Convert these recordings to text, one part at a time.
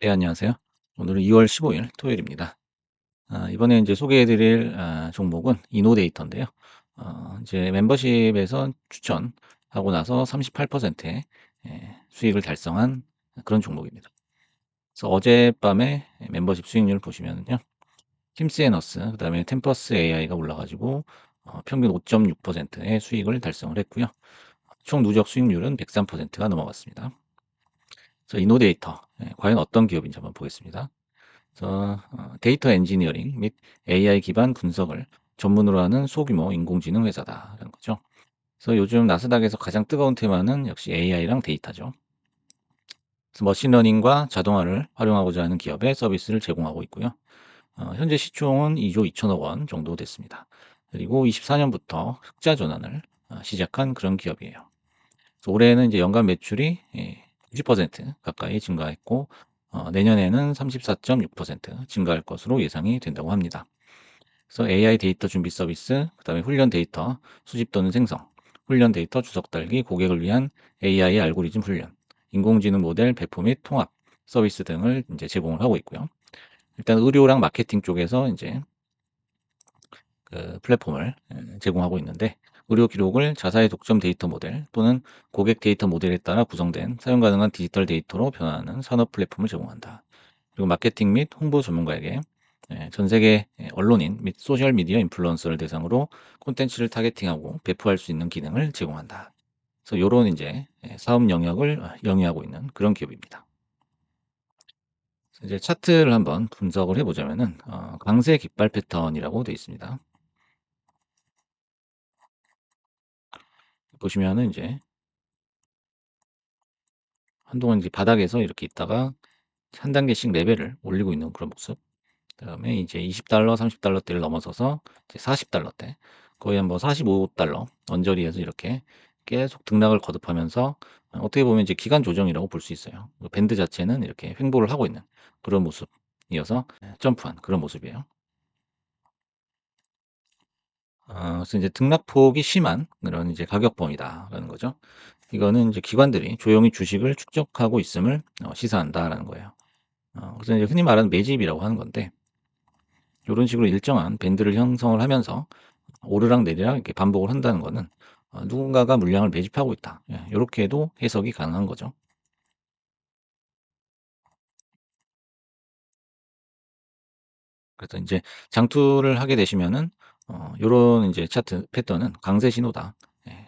네, 안녕하세요. 오늘은 2월 15일 토요일입니다. 이번에 이제 소개해 드릴 종목은 이노데이터인데요. 이제 멤버십에서 추천하고 나서 38%의 수익을 달성한 그런 종목입니다. 그래서 어젯밤에 멤버십 수익률 보시면요. 팀스애너스 그다음에 템퍼스 AI가 올라 가지고 평균 5.6%의 수익을 달성을 했고요. 총 누적 수익률은 103%가 넘어갔습니다. 그래서 이노데이터 과연 어떤 기업인지 한번 보겠습니다. 그래서 데이터 엔지니어링 및 AI 기반 분석을 전문으로 하는 소규모 인공지능 회사다라는 거죠. 그래서 요즘 나스닥에서 가장 뜨거운 테마는 역시 AI랑 데이터죠. 그래서 머신러닝과 자동화를 활용하고자 하는 기업에 서비스를 제공하고 있고요. 현재 시총은 2조 2천억 원 정도 됐습니다. 그리고 24년부터 흑자 전환을 시작한 그런 기업이에요. 그래서 올해는 이제 연간 매출이 90% 가까이 증가했고 내년에는 34.6% 증가할 것으로 예상이 된다고 합니다. 그래서 AI 데이터 준비 서비스, 그다음에 훈련 데이터 수집 또는 생성, 훈련 데이터 주석 달기, 고객을 위한 AI 알고리즘 훈련, 인공지능 모델 배포 및 통합 서비스 등을 이제 제공을 하고 있고요. 일단 의료랑 마케팅 쪽에서 이제 그 플랫폼을 제공하고 있는데 의료 기록을 자사의 독점 데이터 모델 또는 고객 데이터 모델에 따라 구성된 사용 가능한 디지털 데이터로 변화하는 산업 플랫폼을 제공한다. 그리고 마케팅 및 홍보 전문가에게 전 세계 언론인 및 소셜 미디어 인플루언서를 대상으로 콘텐츠를 타겟팅하고 배포할 수 있는 기능을 제공한다. 그래서 요런 이제 사업 영역을 영위하고 있는 그런 기업입니다. 그래서 이제 차트를 한번 분석을 해보자면은 강세 깃발 패턴이라고 되어 있습니다. 보시면은 이제 한동안 이제 바닥에서 이렇게 있다가 한 단계씩 레벨을 올리고 있는 그런 모습. 그다음에 이제 $20, $30대를 넘어서서 이제 $40대, 거의 한 뭐 $45 언저리에서 이렇게 계속 등락을 거듭하면서 어떻게 보면 이제 기간 조정이라고 볼 수 있어요. 그 밴드 자체는 이렇게 횡보를 하고 있는 그런 모습이어서 점프한 그런 모습이에요. 그래서 이제 등락폭이 심한 그런 이제 가격범위다라는 거죠. 이거는 이제 기관들이 조용히 주식을 축적하고 있음을 시사한다라는 거예요. 그래서 이제 흔히 말하는 매집이라고 하는 건데 요런 식으로 일정한 밴드를 형성을 하면서 오르락 내리락 이렇게 반복을 한다는 거는 누군가가 물량을 매집하고 있다. 예, 요렇게도 해석이 가능한 거죠. 그래서 인제 장투를 하게 되시면은 요런 인제 차트 패턴은 강세 신호다. 예.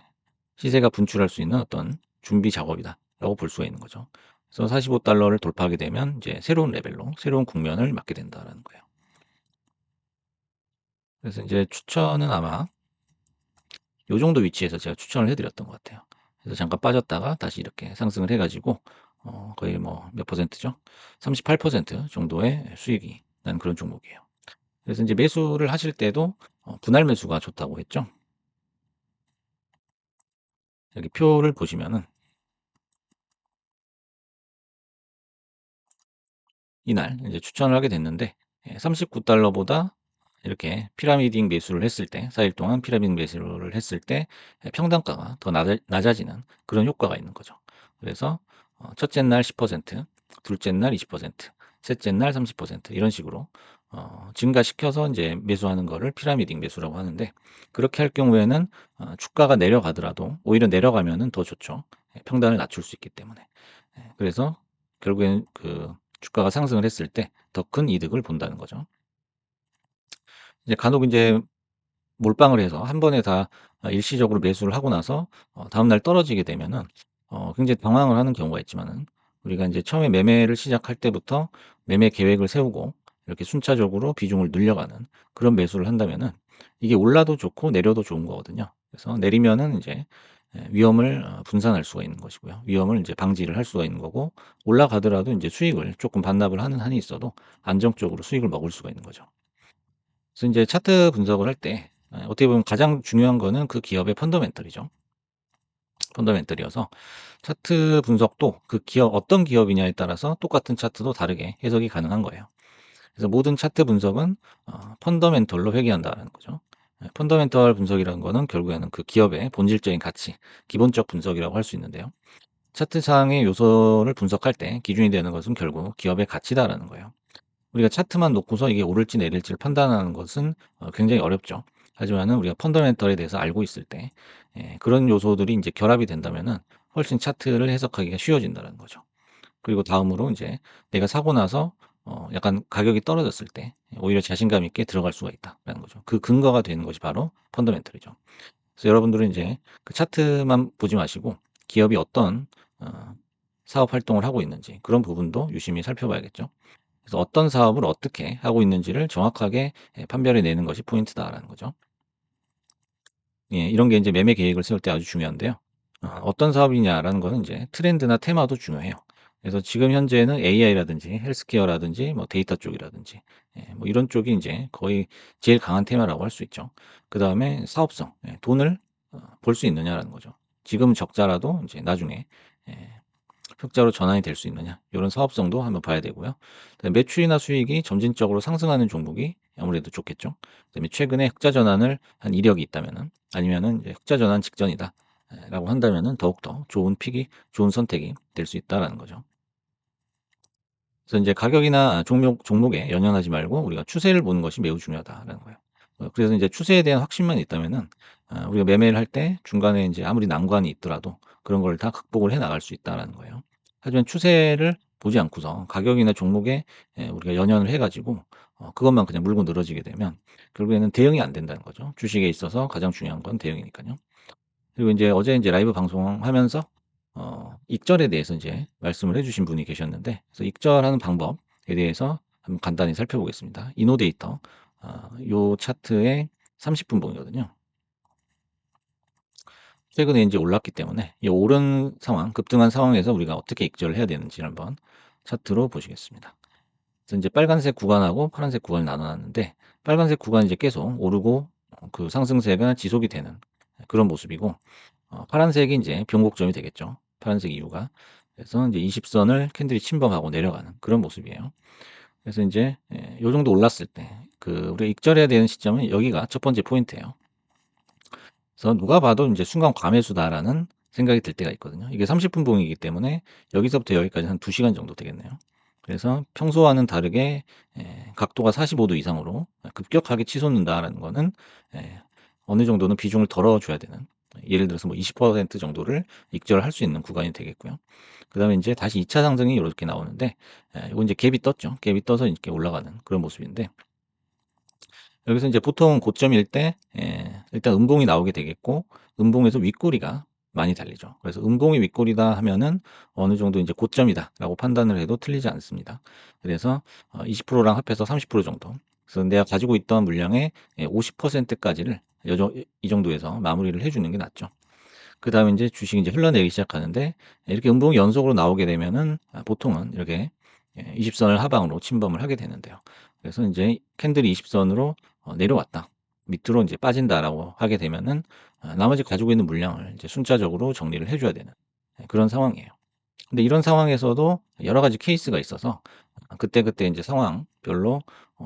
시세가 분출할 수 있는 어떤 준비 작업이다라고 볼 수가 있는 거죠. 그래서 $45를 돌파하게 되면 이제 새로운 레벨로 새로운 국면을 맞게 된다라는 거예요. 그래서 인제 추천은 아마 요 정도 위치에서 제가 추천을 해 드렸던 것 같아요. 그래서 잠깐 빠졌다가 다시 이렇게 상승을 해 가지고 거의 뭐 몇 퍼센트죠? 38% 정도의 수익이 난 그런 종목이에요. 그래서 인제 매수를 하실 때도 분할 매수가 좋다고 했죠. 여기 표를 보시면은 이날 이제 추천을 하게 됐는데 39 보다 이렇게 피라미딩 매수를 했을 때 4일 동안 피라미딩 매수를 했을 때 평단가가 더 낮아지는 그런 효과가 있는 거죠. 그래서 첫째 날 10%, 둘째 날 20%, 셋째 날 30% 이런 식으로 증가시켜서 이제 매수하는 거를 피라미딩 매수라고 하는데 그렇게 할 경우에는 주가가 내려가더라도 오히려 내려가면은 더 좋죠. 평단을 낮출 수 있기 때문에. 그래서 결국에는 그 주가가 상승을 했을 때 더 큰 이득을 본다는 거죠. 이제 간혹 인제 몰빵을 해서 한 번에 다 일시적으로 매수를 하고 나서 다음날 떨어지게 되면은 굉장히 당황을 하는 경우가 있지만은 우리가 인제 처음에 매매를 시작할 때부터 매매 계획을 세우고 이렇게 순차적으로 비중을 늘려가는 그런 매수를 한다면은 이게 올라도 좋고 내려도 좋은 거거든요. 그래서 내리면은 인제 위험을 분산할 수가 있는 것이고요. 위험을 인제 방지를 할 수가 있는 거고 올라가더라도 인제 수익을 쪼끔 반납을 하는 한이 있어도 안정적으로 수익을 먹을 수가 있는 거죠. 그래서 인제 차트 분석을 할 때 어떻게 보면 가장 중요한 거는 그 기업의 펀더멘털이죠. 펀더멘털이어서 차트 분석도 그 기업 어떤 기업이냐에 따라서 똑같은 차트도 다르게 해석이 가능한 거예요. 그래서 모든 차트 분석은 펀더멘털로 회귀한다라는 거죠. 펀더멘털 분석이라는 거는 결국에는 그 기업의 본질적인 가치, 기본적 분석이라고 할 수 있는데요. 차트상의 요소를 분석할 때 기준이 되는 것은 결국 기업의 가치다라는 거예요. 우리가 차트만 놓고서 이게 오를지 내릴지를 판단하는 것은 굉장히 어렵죠. 하지만은 우리가 펀더멘털에 대해서 알고 있을 때 그런 요소들이 인제 결합이 된다면은 훨씬 차트를 해석하기가 쉬워진다는 거죠. 그리고 다음으로 인제 내가 사고 나서 약간 가격이 떨어졌을 때 오히려 자신감 있게 들어갈 수가 있다라는 거죠. 그 근거가 되는 것이 바로 펀더멘털이죠. 그래서 여러분들은 인제 그 차트만 보지 마시고 기업이 어떤 어 사업 활동을 하고 있는지 그런 부분도 유심히 살펴봐야겠죠. 그래서 어떤 사업을 어떻게 하고 있는지를 정확하게 판별해 내는 것이 포인트다라는 거죠. 예, 이런 게 인제 매매 계획을 세울 때 아주 중요한데요. 어떤 사업이냐라는 거는 인제 트렌드나 테마도 중요해요. 그래서 지금 현재는 AI라든지 헬스케어라든지 뭐 데이터 쪽이라든지 뭐 이런 쪽이 인제 거의 제일 강한 테마라고 할 수 있죠. 그다음에 사업성, 돈을 벌 수 있느냐라는 거죠. 지금 적자라도 인제 나중에 예 흑자로 전환이 될 수 있느냐 요런 사업성도 한번 봐야 되고요. 그다음에 매출이나 수익이 점진적으로 상승하는 종목이 아무래도 좋겠죠. 그다음에 최근에 흑자 전환을 한 이력이 있다면은 아니면은 이제 '흑자 전환 직전이다.' 라고 한다면은 더욱더 좋은 픽이 좋은 선택이 될 수 있다라는 거죠. 그래서 인제 가격이나 종목에 연연하지 말고 우리가 추세를 보는 것이 매우 중요하다라는 거예요. 그래서 인제 추세에 대한 확신만 있다면은 우리가 매매를 할 때 중간에 인제 아무리 난관이 있더라도 그런 걸 다 극복을 해 나갈 수 있다라는 거예요. 하지만 추세를 보지 않고서 가격이나 종목에 우리가 연연을 해 가지고 그것만 그냥 물고 늘어지게 되면 결국에는 대응이 안 된다는 거죠. 주식에 있어서 가장 중요한 건 대응이니깐요. 그리고 인제 어제 인제 라이브 방송하면서 익절에 대해서 인제 말씀을 해 주신 분이 계셨는데 그래서 익절하는 방법에 대해서 한번 간단히 살펴보겠습니다. 이노데이터 요 차트의 30 분봉이거든요. 최근에 인제 올랐기 때문에 이 오른 상황, 급등한 상황에서 우리가 어떻게 익절을 해야 되는지를 한번 차트로 보시겠습니다. 그래서 인제 빨간색 구간하고 파란색 구간을 나눠 놨는데 빨간색 구간이 이제 계속 오르고 그 상승세가 지속이 되는 그런 모습이고 파란색이 인제 변곡점이 되겠죠. 파란색 이유가. 그래서 인제 20 선을 캔들이 침범하고 내려가는 그런 모습이에요. 그래서 인제 요 정도 올랐을 때 우리가 익절해야 되는 시점은 여기가 첫 번째 포인트예요. 그래서 누가 봐도 인제 '순간 과매수다.'라는 생각이 들 때가 있거든요. 이게 30 분봉이기 때문에 여기서부터 여기까지 한 2 시간 정도 되겠네요. 그래서 평소와는 다르게 각도가 45도 이상으로 급격하게 치솟는다라는 거는 예 어느 정도는 비중을 덜어 줘야 되는 예를 들어서 뭐 20% 정도를 익절할 수 있는 구간이 되겠고요. 그다음에 인제 다시 2차 상승이 요렇게 나오는데 요건 인제 갭이 떴죠. 갭이 떠서 이렇게 올라가는 그런 모습인데 여기서 인제 보통 고점일 때 일단 음봉이 나오게 되겠고 음봉에서 윗꼬리가 많이 달리죠. 그래서 '음봉이 윗꼬리다.' 하면은 어느 정도 인제 '고점이다.'라고 판단을 해도 틀리지 않습니다. 그래서 20% 랑 합해서 30% 정도. 그래서 내가 가지고 있던 물량의 50% 까지를 이 정도에서 마무리를 해 주는 게 낫죠. 그다음에 인제 주식이 인제 흘러내리기 시작하는데 이렇게 음봉이 연속으로 나오게 되면은 보통은 이렇게 20 선을 하방으로 침범을 하게 되는데요. 그래서 인제 캔들이 20 선으로 내려왔다. 밑으로 인제 빠진다라고 하게 되면은 나머지 가지고 있는 물량을 이제 순차적으로 정리를 해 줘야 되는 그런 상황이에요. 근데 이런 상황에서도 여러 가지 케이스가 있어서 그때그때 인제 상황별로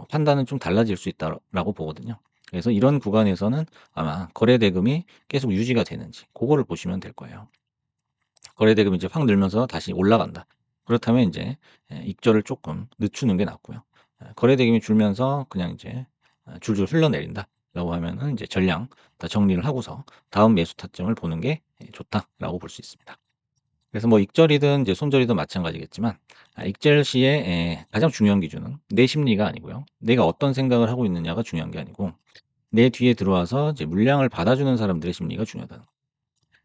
판단은 좀 달라질 수 있다라고 보거든요. 그래서 이런 구간에서는 아마 거래 대금이 계속 유지가 되는지 고거를 보시면 될 거예요. 거래 대금이 이제 확 늘면서 다시 올라간다. 그렇다면 인제 익절을 쪼끔 늦추는 게 낫고요. 거래 대금이 줄면서 그냥 인제 줄줄 흘러내린다라고 하면은 인제 전량 다 정리를 하고서 다음 매수 타점을 보는 게 좋다라고 볼 수 있습니다. 그래서 뭐 익절이든 이제 손절이든 마찬가지겠지만 익절 시에 가장 중요한 기준은 내 심리가 아니고요. 내가 어떤 생각을 하고 있느냐가 중요한 게 아니고 내 뒤에 들어와서 이제 물량을 받아주는 사람들의 심리가 중요하다는 거.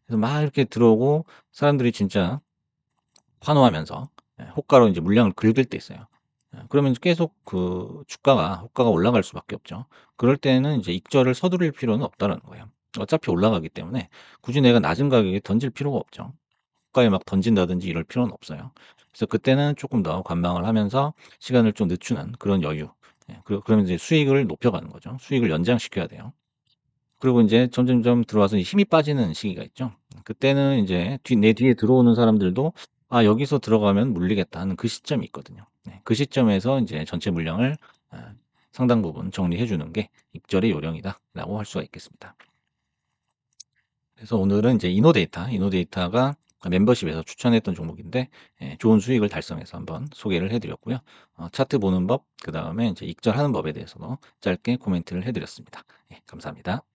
그래서 막 이렇게 들어오고 사람들이 진짜 환호하면서 호가로 인제 물량을 긁을 때 있어요. 그러면 계속 그 주가가 호가가 올라갈 수밖에 없죠. 그럴 때는 이제 익절을 서두를 필요는 없다라는 거예요. 어차피 올라가기 때문에 굳이 내가 낮은 가격에 던질 필요가 없죠. 고가에 막 던진다든지 이럴 필요는 없어요. 그래서 그때는 쪼끔 더 관망을 하면서 시간을 좀 늦추는 그런 여유. 그러면 이제 수익을 높여가는 거죠. 수익을 연장시켜야 돼요. 그리고 인제 점점점 들어와서 힘이 빠지는 시기가 있죠. 그때는 인제 내 뒤에 들어오는 사람들도 '아 여기서 들어가면 물리겠다.' 하는 그 시점이 있거든요. 그 시점에서 인제 전체 물량을 아 상당 부분 정리해 주는 게 '익절의 요령이다.'라고 할 수가 있겠습니다. 그래서 오늘은 인제 이노데이터가 멤버십에서 추천했던 종목인데 좋은 수익을 달성해서 한번 소개를 해 드렸고요. 차트 보는 법, 그다음에 이제 익절하는 법에 대해서도 짧게 코멘트를 해 드렸습니다. 예, 감사합니다.